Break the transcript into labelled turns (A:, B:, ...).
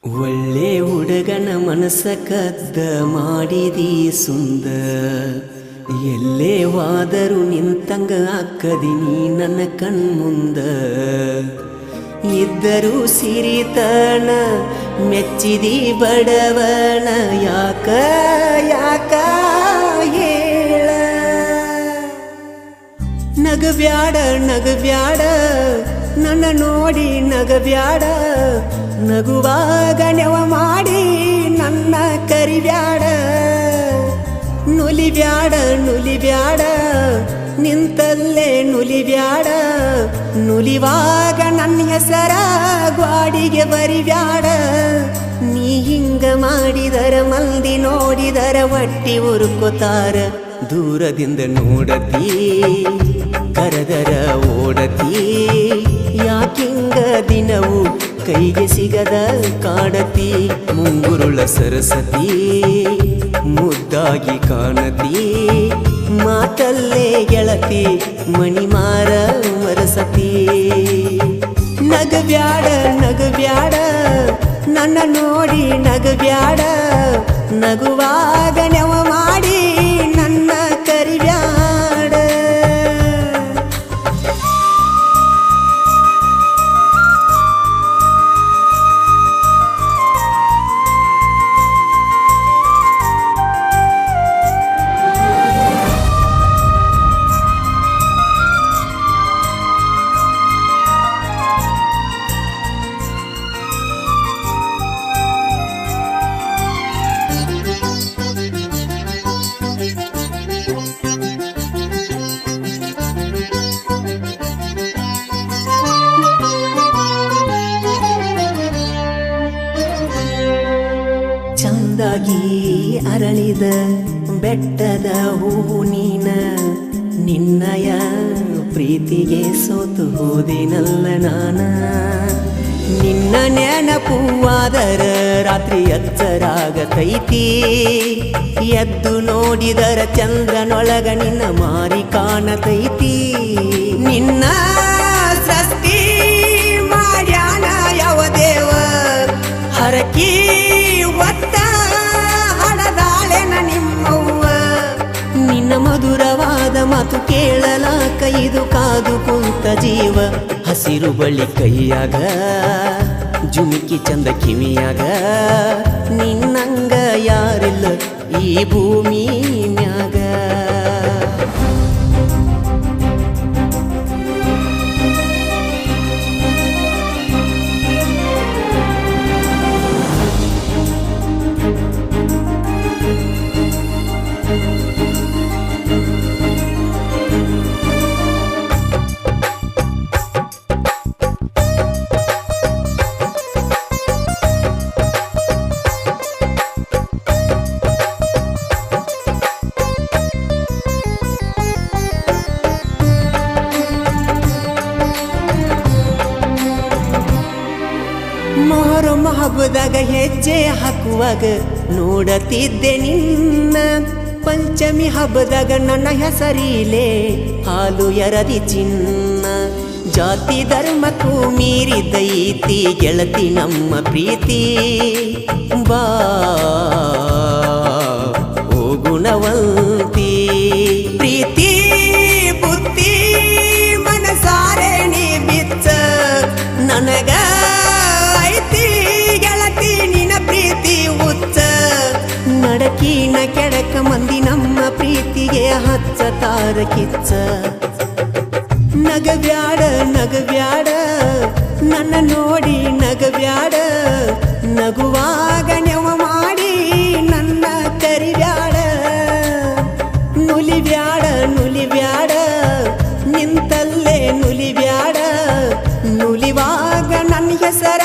A: ಒಳ್ಳೆ ಹುಡುಗನ ಮನಸ್ಸ ಕದ್ದ ಮಾಡಿದಿ ಸುಂದ ಎಲ್ಲೇ ವಾದರೂ ನಿಂತಂಗ ಅಕ್ಕದಿನಿ ನನ್ನ ಕಣ್ಮುಂದ ಇದ್ದರೂ ಸಿರಿತನ ಮೆಚ್ಚಿದಿ ಬಡವನ ಯಾಕ ಯಾಕ ಹೇಳ ನಗಬ್ಯಾಡ ನಗಬ್ಯಾಡ ನನ್ನ ನೋಡಿ ನಗಬ್ಯಾಡ ನಗುವಾಗ ನೆವ ಮಾಡಿ ನನ್ನ ಕರಿಬ್ಯಾಡ ನುಲಿಬ್ಯಾಡ ನುಲಿಬ್ಯಾಡ ನಿಂತಲ್ಲೇ ನುಲಿಬ್ಯಾಡ ನುಲಿವಾಗ ನನ್ನ ಹೆಸರ ಗ್ವಾಡಿಗೆ ಬರಿಬ್ಯಾಡ ನೀ ಹಿಂಗ ಮಾಡಿದರ ಮಂದಿ ನೋಡಿದರ ಒಟ್ಟಿ ಉರುಕೋತಾರ ದೂರದಿಂದ ನೋಡತಿ ಕರೆದರ ಓಡತಿ ಯಾಕಿಂಗ ದಿನವು ಕೈಗೆ ಸಿಗದ ಕಾಡತಿ ಮುಂಗುರುಳ ಸರಸತಿ ಮುದ್ದಾಗಿ ಕಾಣತಿ ಮಾತಲ್ಲೇ ಗೆಳತಿ ಮಣಿಮಾರ ಮರಸತಿ ನಗಬ್ಯಾಡ ನಗಬ್ಯಾಡ ನನ್ನ ನೋಡಿ ನಗಬ್ಯಾಡ ನಗುವಾಗ ನೆವ ಮಾಡಿ ನನ್ನ ಕರಿಬ್ಯಾಡ ಚಂದಾಗಿ ಅರಳಿದ ಬೆಟ್ಟದ ಹೂವು ನೀನ ನಿನ್ನಯ ಪ್ರೀತಿಗೆ ಸೋತು ಹೋದಿನಲ್ಲ ನಾನ ನಿನ್ನ ನೆನಪುವಾದರ ರಾತ್ರಿ ಎಚ್ಚರಾಗತೈತಿ ಎದ್ದು ನೋಡಿದರ ಚಂದ್ರನೊಳಗ ನಿನ್ನ ಮಾರಿ ಕಾಣತೈತಿ ನಿನ್ನ ಸೃಷ್ಟಿ ಮಾಡ್ಯಾನ ಯಾವ ದೇವ ಹರಕಿ ಒತ್ತ ಹಡದಾಳೆನ ನಿಮ್ಮವ್ವ ನಿನ್ನ ಮಧುರವಾದ ಮಾತು ಕೇಳಲಾಕ ಇದು ಕಾದು ಕುಂತ ಜೀವ ಹಸಿರು ಬಳ್ಳಿ ಕೈಯಾಗ ಜುಮಿಕಿ ಚಂದ ಕಿವಿಯಾಗ ನಿನ್ನಂಗ ಯಾರಿಲ್ಲ ಈ ಭೂಮಿ ಮ್ಯಾಗ ಮೊಹರಂ ಹಬ್ಬದಾಗ ಹೆಜ್ಜೆ ಹಾಕುವಾಗ ನೋಡತಿದ್ದೆ ನಿನ್ನ ಪಂಚಮಿ ಹಬ್ಬದಾಗ ನನ್ನ ಹೆಸರಿಲೆ ಹಾಲು ಎರದಿ ಚಿನ್ನ ಜಾತಿ ಧರ್ಮಕ್ಕೂ ಮೀರಿದೈತಿ ಗೆಳತಿ ನಮ್ಮ ಪ್ರೀತಿ ಬಾ ಓ ಗುಣವಂತಿ ಪ್ರೀತಿ ಬುದ್ಧಿ ಮನಸಾರೆ ನೀ ಬಿಚ್ಚ ನನಗ ಪ್ರೀತಿ ಉಚ್ಚ ನಡಕಿನ ಕೆಡಕ ಮಂದಿ ನಮ್ಮ ಪ್ರೀತಿಗೆ ಹಚ್ಚತಾರ ಕಿಚ್ಚ ನಗಬ್ಯಾಡ ನಗಬ್ಯಾಡ ನನ್ನ ನೋಡಿ ನಗಬ್ಯಾಡ ನಗುವಾಗ ನೆವ ಮಾಡಿ ನನ್ನ ಕರಿಬ್ಯಾಡ ನುಲಿಬ್ಯಾಡ ನುಲಿಬ್ಯಾಡ ನಿಂತಲ್ಲೇ ನುಲಿಬ್ಯಾಡ ನುಲಿವಾಗ ನನ್ನ ಹೆಸರ